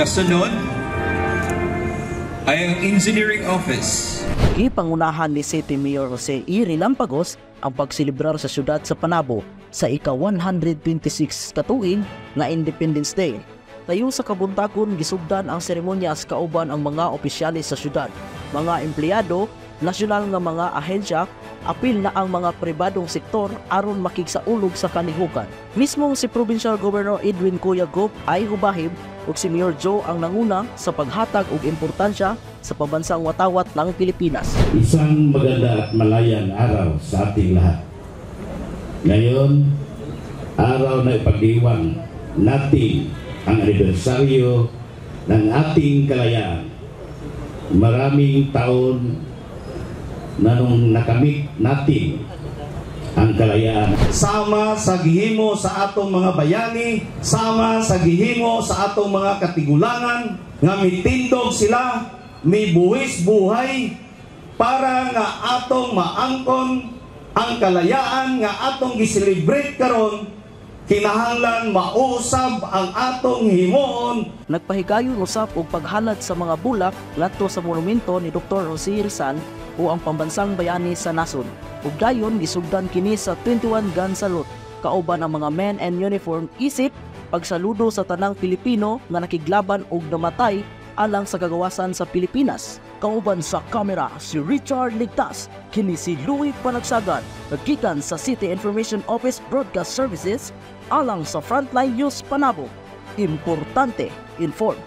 Kasunod ay ang Engineering Office. Ipangunahan ni City Mayor Jose E. Lampagos ang pagsilibrar sa syudad sa Panabo sa ika-126 katuig nga Independence Day. Tayo sa kabuntagon gisugdan ang seremonyas kauban ang mga opisyalis sa syudad, mga empleyado, nasyonal nga mga ahensya, apil na ang mga pribadong sektor aron makigsaulog sa kalihukan. Mismong si Provincial Governor Edwin Cuyagop ay hubahib ug si Mayor Joe ang nanguna sa paghatag og importansya sa pambansang watawat ng Pilipinas. Isang maganda at malayang araw sa ating lahat. Ngayon, araw na ipagdiwang natin ang anibersaryo ng ating kalayaan. Maraming taon na nung nakamit natin ang kalayaan. Sama sa gihimo sa atong mga bayani, sama sa gihimo sa atong mga katigulangan, nga mitindog sila, may buwis buhay, para nga atong maangkon ang kalayaan nga atong giselebrate karon. Kinahanglan mausab ang atong himoon. Nagpahigayon usap og paghalad sa mga bulak ngadto sa monumento ni Dr. Jose Rizal o ang pambansang bayani sa nasod. Ug dayon gisugdan kini sa 21 gun salute kauban ang mga men in uniform isip pagsaludo sa tanang Pilipino nga nakiglaban og namatay alang sa kagawasan sa Pilipinas. Kauban sa kamera si Richard Ligtas, kini si Louie Panagsagan, nagkikan sa City Information Office Broadcast Services alang sa Frontline News Panabo. Importante, inform.